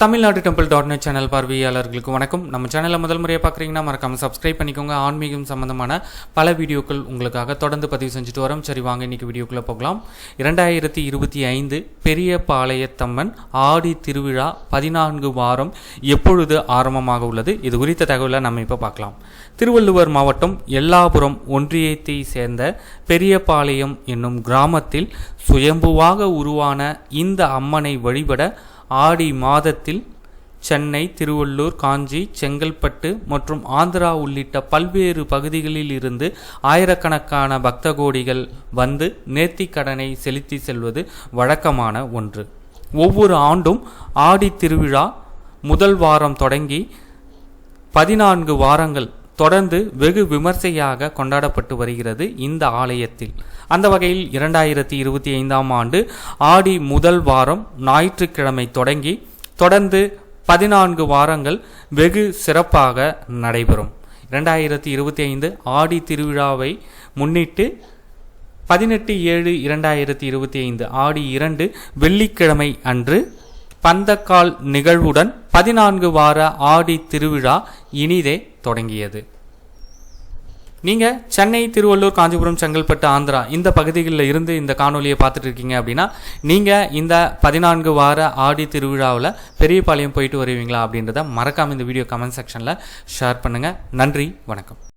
Tamil Nadu டெம்பிள்.net channel பார்வையாளர்களுக்கு வணக்கம். நம்ம சேனலில் முதல் முறையாக பார்க்குறீங்கன்னா மறக்காமல் சப்ஸ்கிரைப் பண்ணிக்கோங்க. ஆன்மீகம் சம்பந்தமான பல வீடியோக்கள் உங்களுக்காக தொடர்ந்து பதிவு செஞ்சுட்டு வரோம். சரி, வாங்க இன்றைக்கி வீடியோக்குள்ளே போகலாம். 2025 பெரிய பாளையத்தம்மன் ஆடி திருவிழா 14 வாரம் எப்பொழுது ஆரம்பமாக உள்ளது? இது குறித்த தகவலை நம்ம இப்போ பார்க்கலாம். திருவள்ளுவர் மாவட்டம் எல்லாபுரம் ஒன்றியத்தை சேர்ந்த பெரியபாளையம் என்னும் கிராமத்தில் சுயம்புவாக உருவான இந்த அம்மனை வழிபட ஆடி மாதத்தில் சென்னை, திருவள்ளூர், காஞ்சி, செங்கல்பட்டு மற்றும் ஆந்திரா உள்ளிட்ட பல்வேறு பகுதிகளில் இருந்து ஆயிரக்கணக்கான பக்த கோடிகள் வந்து நேர்த்திக்கடனை செலுத்தி செல்வது வழக்கமான ஒன்று. ஒவ்வொரு ஆண்டும் ஆடி திருவிழா முதல் வாரம் தொடங்கி 14 வாரங்கள் தொடர்ந்து வெகு விமர்சையாக கொண்டாடப்பட்டு வருகிறது இந்த ஆலயத்தில். அந்த வகையில் 2025 ஆண்டு ஆடி முதல் வாரம் ஞாயிற்றுக்கிழமை தொடங்கி தொடர்ந்து 14 வாரங்கள் வெகு சிறப்பாக நடைபெறும். 2025 ஆடி திருவிழாவை முன்னிட்டு 18/7/2025 ஆடி 2 வெள்ளிக்கிழமை அன்று பந்தக்கால் நிகழ்வுடன் 14 வார ஆடி திருவிழா இனிதே தொடங்கியது. நீங்கள் சென்னை, திருவள்ளூர், காஞ்சிபுரம், செங்கல்பட்டு, ஆந்திரா இந்த பகுதிகளில் இருந்து இந்த காணொலியை பார்த்துட்டு இருக்கீங்க அப்படின்னா நீங்கள் இந்த 14 வார ஆடி திருவிழாவில் பெரியபாளையம் போயிட்டு வருவீங்களா அப்படின்றத மறக்காமல் இந்த வீடியோ கமெண்ட் செக்ஷனில் ஷேர் பண்ணுங்கள். நன்றி, வணக்கம்.